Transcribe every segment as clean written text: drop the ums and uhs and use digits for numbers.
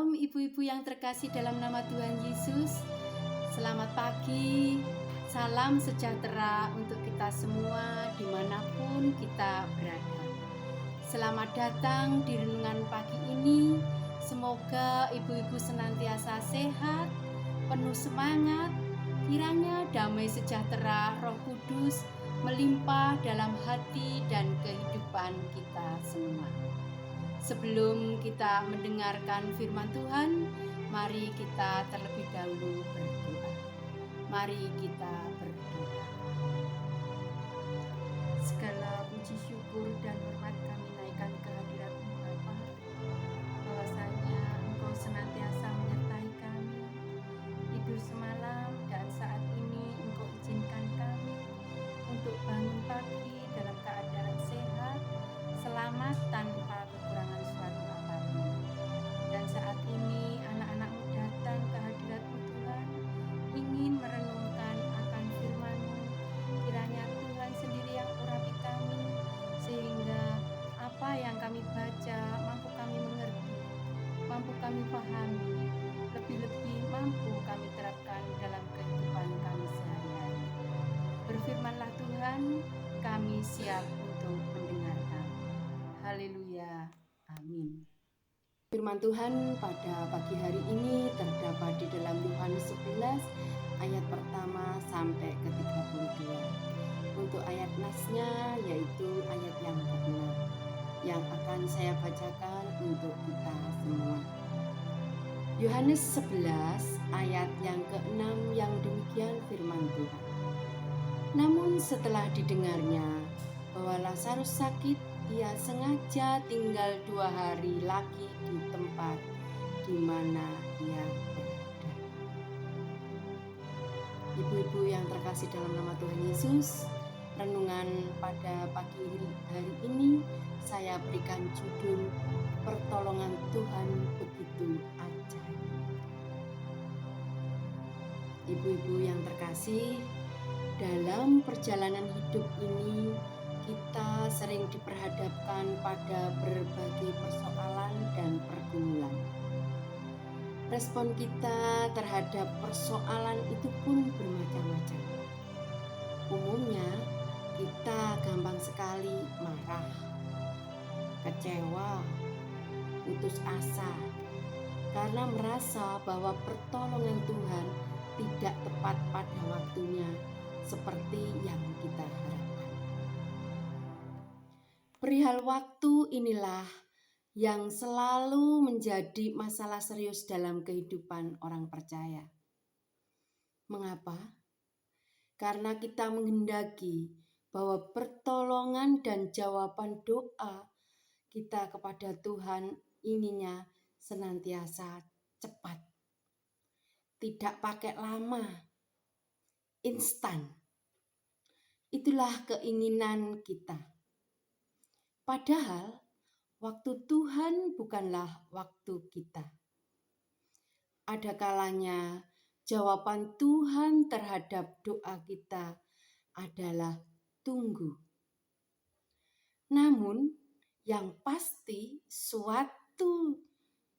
Shalom ibu-ibu yang terkasih dalam nama Tuhan Yesus. Selamat pagi, salam sejahtera untuk kita semua dimanapun kita berada. Selamat datang di renungan pagi ini. Semoga ibu-ibu senantiasa sehat, penuh semangat. Kiranya damai sejahtera Roh Kudus melimpah dalam hati dan kehidupan kita semua. Sebelum kita mendengarkan firman Tuhan, mari kita terlebih dahulu berdoa. Mari kita berdoa. Segala puji syukur dan hormat kami naikkan ke hadirat-Mu Bapa. Bahwasanya Engkau senantiasa menyertai kami. Tidur semalam dan saat ini Engkau izinkan kami untuk bangun pagi dalam keadaan sehat, selamat tanpa kekurangan suatu apapun. Dan saat ini anak-anak-Mu datang ke hadirat-Mu Tuhan, ingin merenungkan akan firman-Mu. Kiranya Tuhan sendiri yang urapi kami, sehingga apa yang kami baca mampu kami mengerti, mampu kami pahami, lebih-lebih mampu kami terapkan dalam kehidupan kami sehari-hari. Berfirmanlah Tuhan, kami siap untuk mendengarkan. Haleluya, amin. Firman Tuhan pada pagi hari ini terdapat di dalam Yohanes 11 ayat pertama sampai ke 32. Untuk ayat nasnya yaitu ayat yang ke-6 yang akan saya bacakan untuk kita semua. Yohanes 11 ayat yang ke-6 yang demikian firman Tuhan. Namun setelah didengarnya bahwa Lazarus sakit, ia sengaja tinggal 2 hari lagi di tempat di mana ia berada. Ibu-ibu yang terkasih dalam nama Tuhan Yesus, renungan pada pagi hari ini saya berikan judul Pertolongan Tuhan Begitu Ajaib. Ibu-ibu yang terkasih, dalam perjalanan hidup ini kita sering diperhadapkan pada berbagai persoalan dan pergumulan. Respon kita terhadap persoalan itu pun bermacam-macam. Umumnya kita gampang sekali marah, kecewa, putus asa karena merasa bahwa pertolongan Tuhan tidak tepat pada waktunya seperti yang kita harapkan. Perihal waktu inilah yang selalu menjadi masalah serius dalam kehidupan orang percaya. Mengapa? Karena kita menghendaki bahwa pertolongan dan jawaban doa kita kepada Tuhan inginnya senantiasa cepat. Tidak pakai lama, instan. Itulah keinginan kita. Padahal waktu Tuhan bukanlah waktu kita. Ada kalanya jawaban Tuhan terhadap doa kita adalah tunggu. Namun yang pasti suatu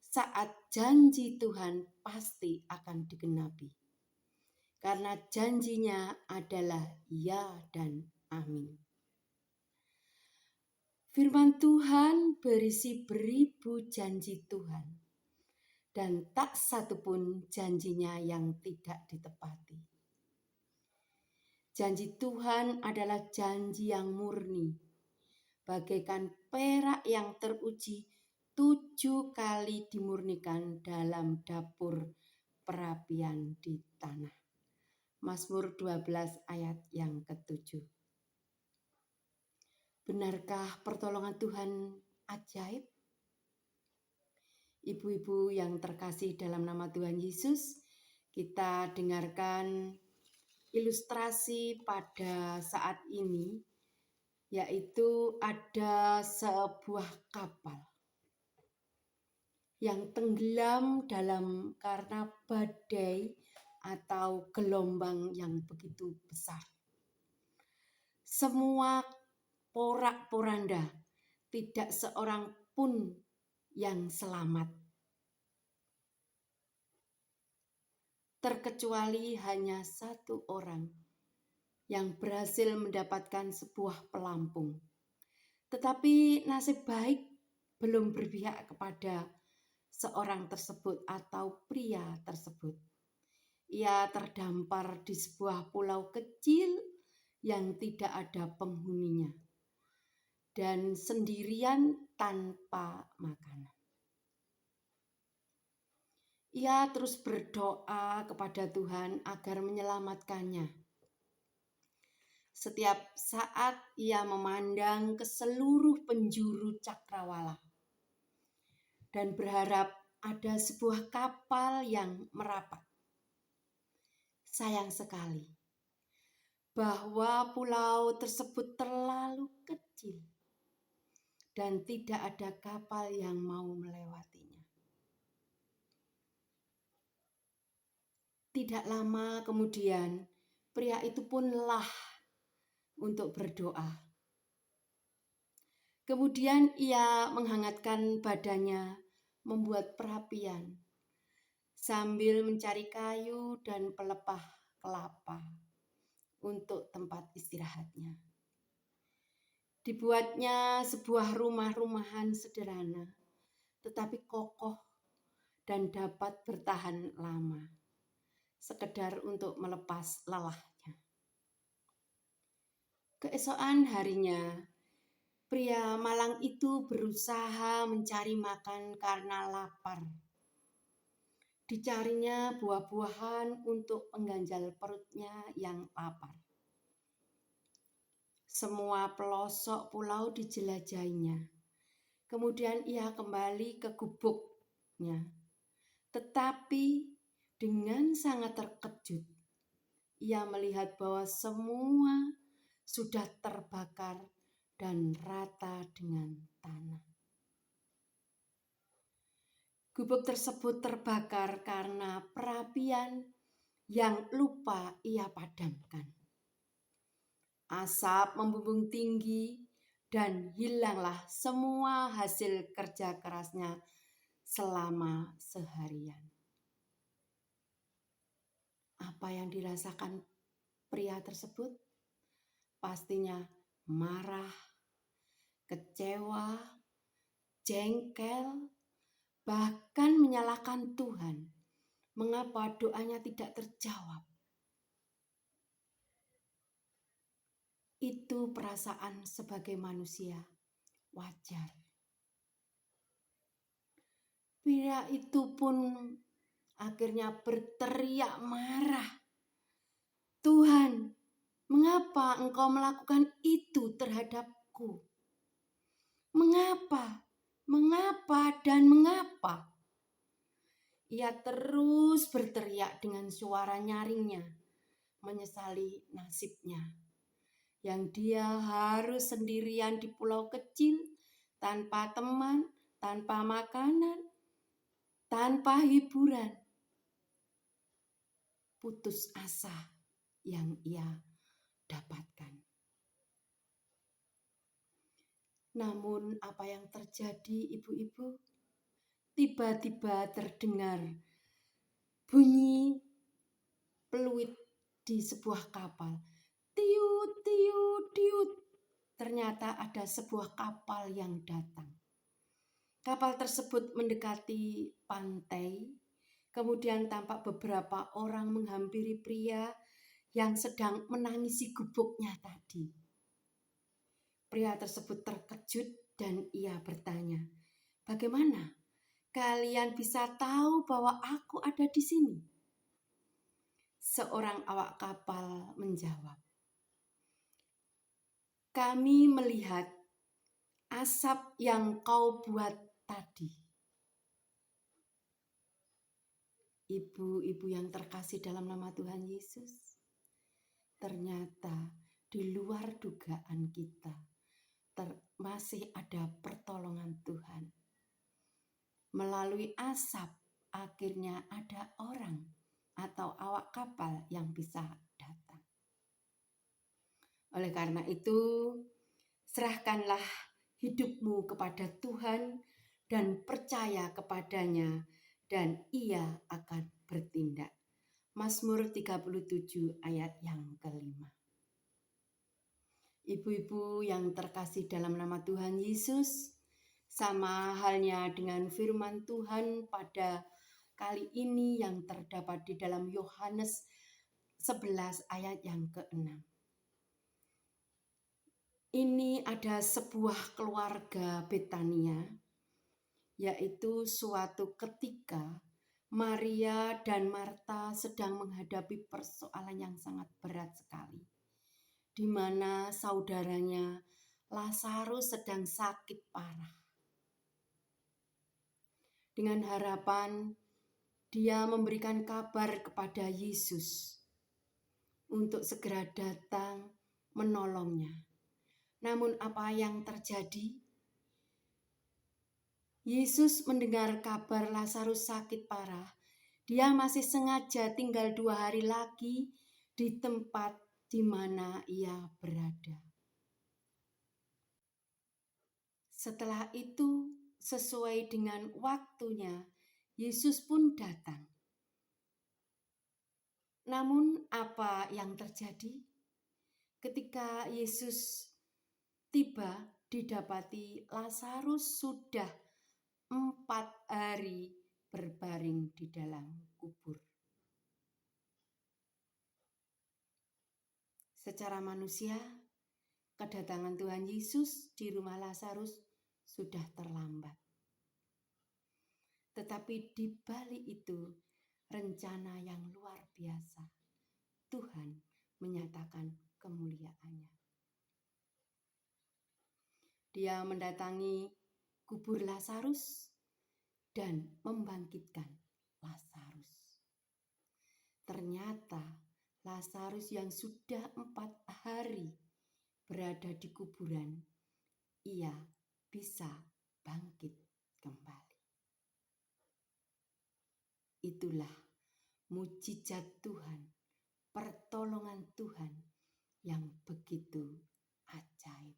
saat janji Tuhan pasti akan digenapi. Karena janjinya adalah ya dan amin. Firman Tuhan berisi beribu janji Tuhan, dan tak satu pun janjinya yang tidak ditepati. Janji Tuhan adalah janji yang murni, bagaikan perak yang teruji 7 kali dimurnikan dalam dapur perapian di tanah. Mazmur 12 ayat yang ke-7. Benarkah pertolongan Tuhan ajaib? Ibu-ibu yang terkasih dalam nama Tuhan Yesus, kita dengarkan ilustrasi pada saat ini, yaitu ada sebuah kapal yang tenggelam karena badai atau gelombang yang begitu besar. Semua porak-poranda, tidak seorang pun yang selamat. terkecuali hanya satu orang yang berhasil mendapatkan sebuah pelampung. Tetapi nasib baik belum berpihak kepada seorang tersebut atau pria tersebut. Ia terdampar di sebuah pulau kecil yang tidak ada penghuninya dan sendirian tanpa makanan. Ia terus berdoa kepada Tuhan agar menyelamatkannya. Setiap saat ia memandang ke seluruh penjuru cakrawala dan berharap ada sebuah kapal yang merapat. Sayang sekali bahwa pulau tersebut terlalu kecil dan tidak ada kapal yang mau melewatinya. Tidak lama kemudian, pria itu pun lelah untuk berdoa. Kemudian ia menghangatkan badannya, membuat perapian, sambil mencari kayu dan pelepah kelapa untuk tempat istirahatnya. Dibuatnya sebuah rumah-rumahan sederhana, tetapi kokoh dan dapat bertahan lama, sekedar untuk melepas lelahnya. Keesokan harinya, pria malang itu berusaha mencari makan karena lapar. Dicarinya buah-buahan untuk pengganjal perutnya yang lapar. Semua pelosok pulau dijelajahinya. Kemudian ia kembali ke gubuknya. Tetapi dengan sangat terkejut, ia melihat bahwa semua sudah terbakar dan rata dengan tanah. Gubuk tersebut terbakar karena perapian yang lupa ia padamkan. Asap membumbung tinggi dan hilanglah semua hasil kerja kerasnya selama seharian. Apa yang dirasakan pria tersebut? Pastinya marah, kecewa, jengkel, bahkan menyalahkan Tuhan. Mengapa doanya tidak terjawab? Itu perasaan sebagai manusia wajar. Pria itu pun akhirnya berteriak marah. Tuhan, mengapa engkau melakukan itu terhadapku? Mengapa? Mengapa dan mengapa? Ia terus berteriak dengan suara nyaringnya, menyesali nasibnya. Yang dia harus sendirian di pulau kecil, tanpa teman, tanpa makanan, tanpa hiburan. Putus asa yang ia dapatkan. Namun apa yang terjadi, ibu-ibu? Tiba-tiba terdengar bunyi peluit di sebuah kapal. Tiut, tiut, tiut. Ternyata ada sebuah kapal yang datang. Kapal tersebut mendekati pantai. Kemudian tampak beberapa orang menghampiri pria yang sedang menangisi gubuknya tadi. Pria tersebut terkejut dan ia bertanya, "Bagaimana kalian bisa tahu bahwa aku ada di sini?" Seorang awak kapal menjawab, "Kami melihat asap yang kau buat tadi." Ibu-ibu yang terkasih dalam nama Tuhan Yesus, ternyata di luar dugaan kita masih ada pertolongan Tuhan. Melalui asap akhirnya ada orang atau awak kapal yang bisa datang. Oleh karena itu, serahkanlah hidupmu kepada Tuhan dan percaya kepadanya, dan Ia akan bertindak. Mazmur 37 ayat yang kelima. Ibu-ibu yang terkasih dalam nama Tuhan Yesus, sama halnya dengan firman Tuhan pada kali ini yang terdapat di dalam Yohanes 11 ayat yang ke-6. Ini ada sebuah keluarga Betania, yaitu suatu ketika Maria dan Marta sedang menghadapi persoalan yang sangat berat sekali, di mana saudaranya Lazarus sedang sakit parah. Dengan harapan dia memberikan kabar kepada Yesus untuk segera datang menolongnya. Namun apa yang terjadi? Yesus mendengar kabar Lazarus sakit parah. Dia masih sengaja tinggal 2 hari lagi di tempat di mana ia berada. Setelah itu, sesuai dengan waktunya, Yesus pun datang. Namun apa yang terjadi? Ketika Yesus tiba, didapati Lazarus sudah 4 hari berbaring di dalam kubur. Secara manusia, kedatangan Tuhan Yesus di rumah Lazarus sudah terlambat. Tetapi di balik itu, rencana yang luar biasa. Tuhan menyatakan kemuliaannya. Dia mendatangi kubur Lazarus dan membangkitkan Lazarus. Ternyata Lazarus yang sudah 4 hari berada di kuburan, ia bisa bangkit kembali. Itulah mujizat Tuhan, pertolongan Tuhan yang begitu ajaib.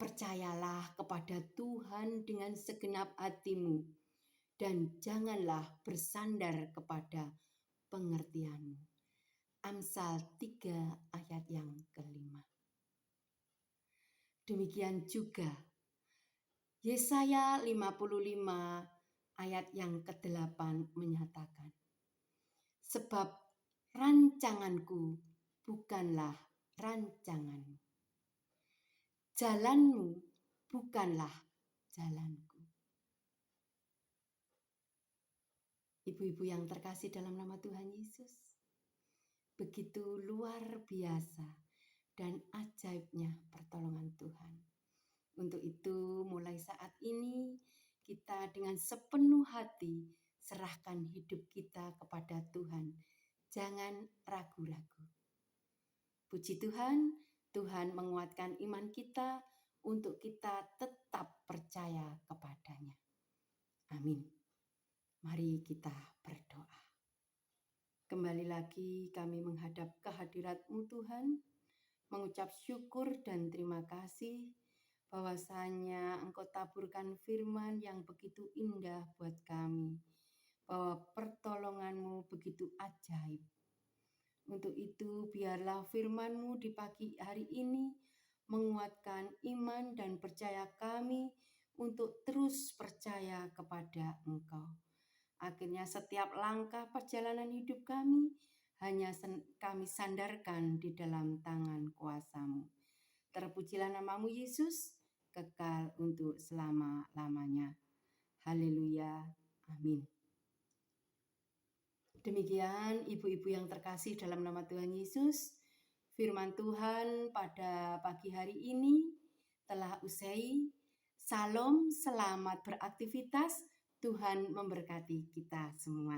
Percayalah kepada Tuhan dengan segenap hatimu dan janganlah bersandar kepada pengertianmu. Amsal 3 ayat yang ke-5. Demikian juga Yesaya 55 ayat yang ke-8 menyatakan, sebab rancanganku bukanlah rancanganmu, jalanmu bukanlah jalanku. Ibu-ibu yang terkasih dalam nama Tuhan Yesus, begitu luar biasa dan ajaibnya pertolongan Tuhan. Untuk itu mulai saat ini kita dengan sepenuh hati serahkan hidup kita kepada Tuhan. Jangan ragu-ragu. Puji Tuhan, Tuhan menguatkan iman kita untuk kita tetap percaya kepadanya. Amin. Mari kita berdoa. Kembali lagi kami menghadap kehadirat-Mu Tuhan, mengucap syukur dan terima kasih bahwasanya Engkau taburkan firman yang begitu indah buat kami, bahwa pertolongan-Mu begitu ajaib. Untuk itu biarlah firman-Mu di pagi hari ini menguatkan iman dan percaya kami untuk terus percaya kepada Engkau. Akhirnya setiap langkah perjalanan hidup kami hanya kami sandarkan di dalam tangan kuasa-Mu. Terpujilah nama-Mu Yesus, kekal untuk selama-lamanya. Haleluya. Amin. Demikian ibu-ibu yang terkasih dalam nama Tuhan Yesus, firman Tuhan pada pagi hari ini telah usai. Salam, selamat beraktivitas. Tuhan memberkati kita semua.